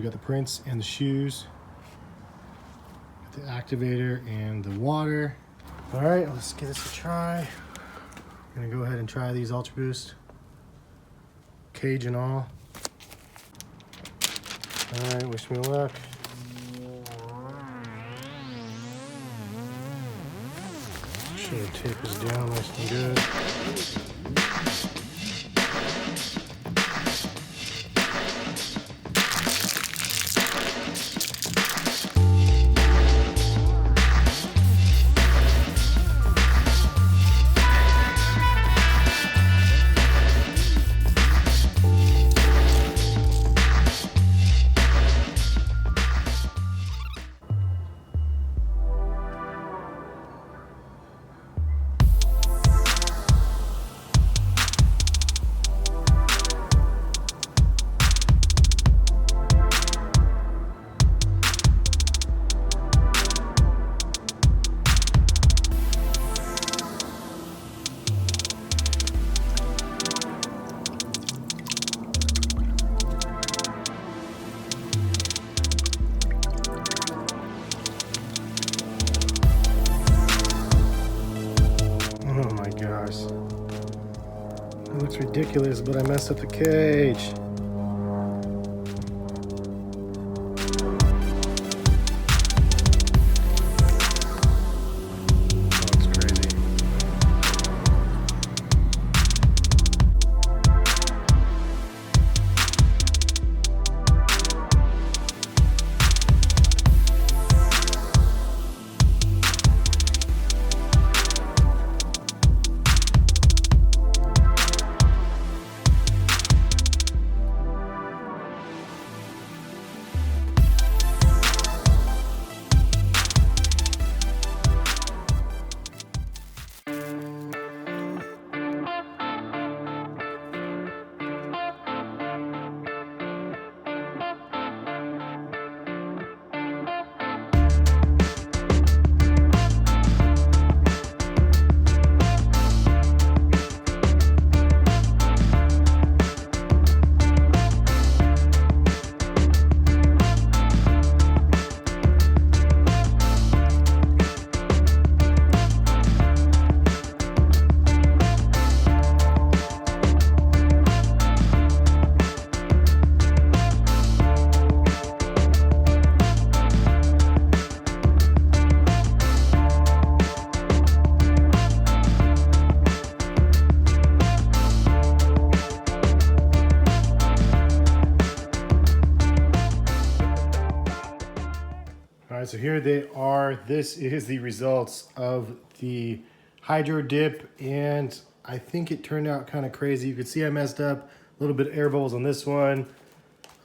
got the prints and the shoes, got the activator and the water. All right, let's give this a try. I'm gonna go ahead and try these Ultra Boost, cage and all. All right, wish me luck. Make sure the tape is down nice and good. Oh my gosh. It looks ridiculous, but I messed up the cage. That's crazy. All right, so here they are. This is the results of the hydro dip, and I think it turned out kind of crazy. You can see I messed up a little bit of air bubbles on this one.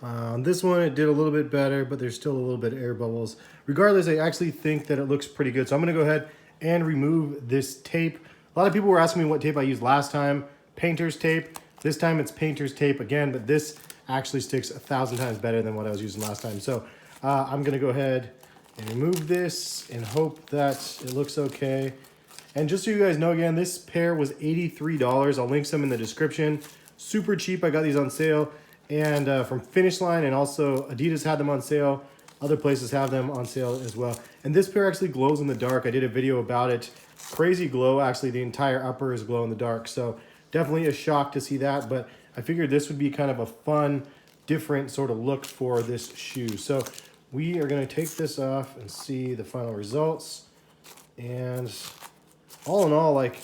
On this one, it did a little bit better, but there's still a little bit of air bubbles. Regardless, I actually think that it looks pretty good. So I'm gonna go ahead and remove this tape. A lot of people were asking me what tape I used last time. Painter's tape. This time it's painter's tape again, but this actually sticks 1,000 times better than what I was using last time. So I'm gonna go ahead and remove this and hope that it looks okay. And just so you guys know, again, this pair was $83. I'll link some in the description. Super cheap. I got these on sale, and from Finish Line, and also Adidas had them on sale. Other places have them on sale as well. And this pair actually glows in the dark. I did a video about it. Crazy glow. Actually, the entire upper is glow in the dark. So definitely a shock to see that, but I figured this would be kind of a fun, different sort of look for this shoe. So we are going to take this off and see the final results. And all in all, like,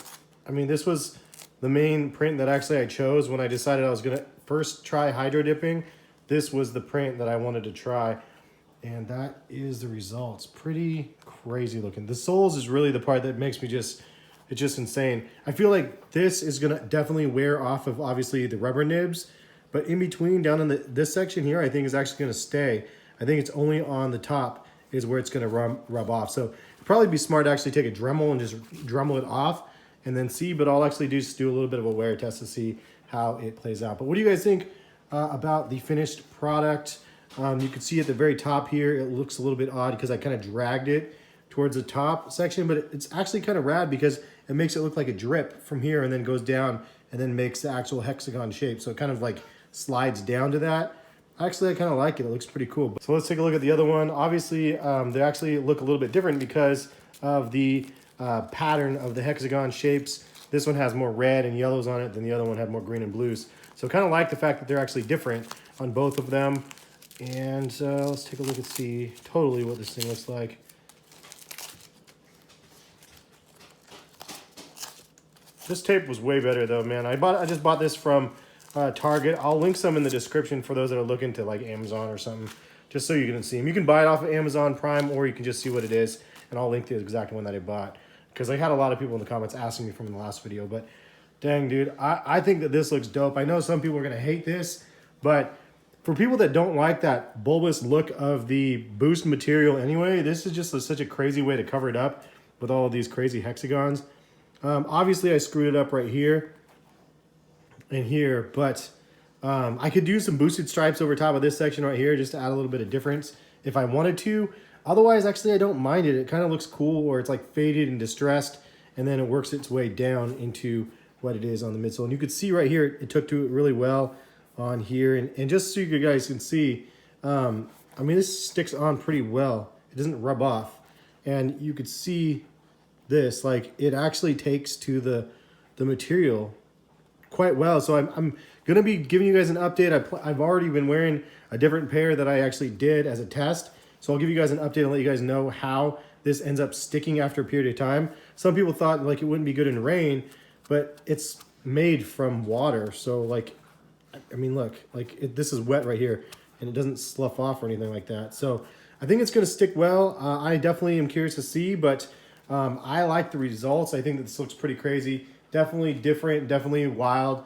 I mean, this was the main print that actually I chose when I decided I was going to first try hydro dipping. This was the print that I wanted to try. And that is the results. Pretty crazy looking. The soles is really the part that makes me it's just insane. I feel like this is going to definitely wear off of, obviously, the rubber nibs. But in between, down in this section here, I think is actually going to stay. I think it's only on the top is where it's going to rub off. So it'd probably be smart to actually take a Dremel and just Dremel it off and then see. But I'll actually just do a little bit of a wear test to see how it plays out. But what do you guys think about the finished product? You can see at the very top here, it looks a little bit odd because I kind of dragged it towards the top section. But it's actually kind of rad because it makes it look like a drip from here and then goes down and then makes the actual hexagon shape. So it kind of like slides down to that. Actually, I kind of like it. It looks pretty cool. So let's take a look at the other one. Obviously, they actually look a little bit different because of the pattern of the hexagon shapes. This one has more red and yellows on it than the other one had more green and blues. So kind of like the fact that they're actually different on both of them. And let's take a look and see totally what this thing looks like. This tape was way better though, man. I just bought this from Target. I'll link some in the description for those that are looking to like Amazon or something, just so you can see them. You can buy it off of Amazon Prime, or you can just see what it is, and I'll link the exact one that I bought, because I had a lot of people in the comments asking me from the last video. But dang, dude, I think that this looks dope. I know some people are gonna hate this, but for people that don't like that bulbous look of the Boost material anyway, this is just such a crazy way to cover it up with all of these crazy hexagons. Obviously I screwed it up right here and here, but I could do some boosted stripes over top of this section right here just to add a little bit of difference if I wanted to. Otherwise, actually, I don't mind it. It kind of looks cool, or it's like faded and distressed, and then it works its way down into what it is on the midsole. And you can see right here, it took to it really well on here. And just so you guys can see, I mean, this sticks on pretty well. It doesn't rub off. And you could see this, like, it actually takes to the material quite well. So I'm going to be giving you guys an update. I've already been wearing a different pair that I actually did as a test. So I'll give you guys an update and let you guys know how this ends up sticking after a period of time. Some people thought like it wouldn't be good in rain, but it's made from water. So like, I mean, look, like this is wet right here and it doesn't slough off or anything like that. So I think it's going to stick well. I definitely am curious to see, but I like the results. I think that this looks pretty crazy. Definitely different, definitely wild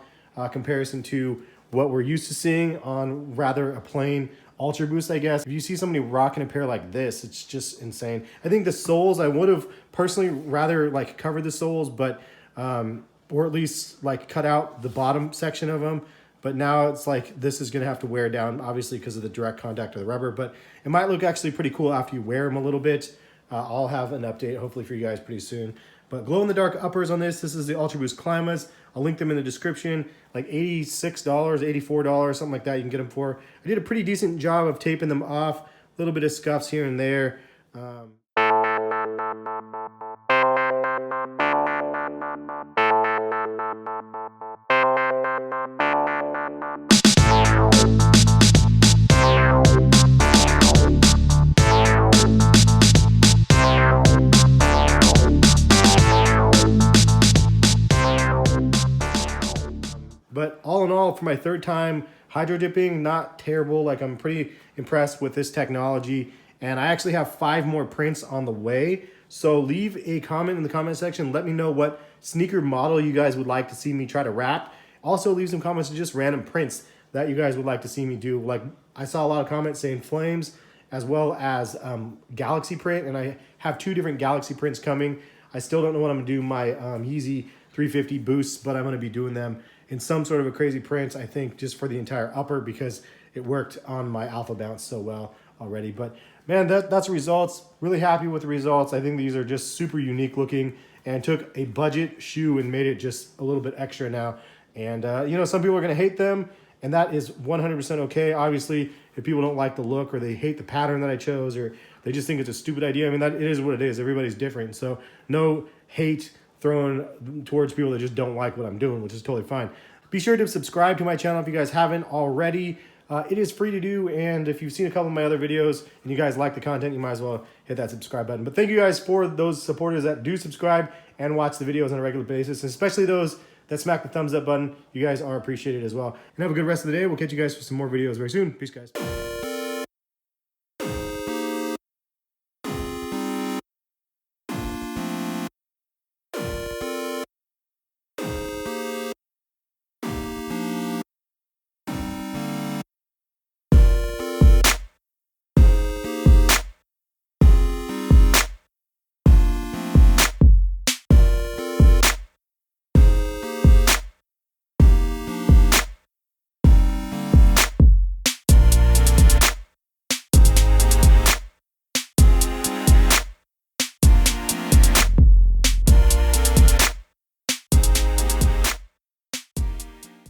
comparison to what we're used to seeing on rather a plain Ultra Boost, I guess. If you see somebody rocking a pair like this, it's just insane. I think the soles, I would have personally rather like covered the soles, but or at least like cut out the bottom section of them. But now it's like this is gonna have to wear down, obviously because of the direct contact of the rubber, but it might look actually pretty cool after you wear them a little bit. I'll have an update hopefully for you guys pretty soon. But glow in the dark uppers on this. This is the Ultra Boost Climbers. I'll link them in the description. Like $86, $84, something like that. You can get them for. I did a pretty decent job of taping them off. A little bit of scuffs here and there. But all in all, for my third time hydro dipping, not terrible. Like, I'm pretty impressed with this technology. And I actually have 5 more prints on the way. So leave a comment in the comment section. Let me know what sneaker model you guys would like to see me try to wrap. Also leave some comments of just random prints that you guys would like to see me do. Like, I saw a lot of comments saying flames as well as galaxy print. And I have 2 different galaxy prints coming. I still don't know what I'm gonna do my Yeezy 350 boosts, but I'm gonna be doing them in some sort of a crazy print, I think, just for the entire upper because it worked on my Alpha Bounce so well already. But man, that's the results. Really happy with the results. I think these are just super unique looking and took a budget shoe and made it just a little bit extra now. And you know, some people are gonna hate them, and that is 100% okay. Obviously, if people don't like the look or they hate the pattern that I chose or they just think it's a stupid idea, I mean, that it is what it is. Everybody's different. So no hate thrown towards people that just don't like what I'm doing, which is totally fine. Be sure to subscribe to my channel if you guys haven't already. It is free to do, and if you've seen a couple of my other videos and you guys like the content, you might as well hit that subscribe button. But thank you guys for those supporters that do subscribe and watch the videos on a regular basis, especially those that smack the thumbs up button. You guys are appreciated as well. And have a good rest of the day. We'll catch you guys for some more videos very soon. Peace, guys.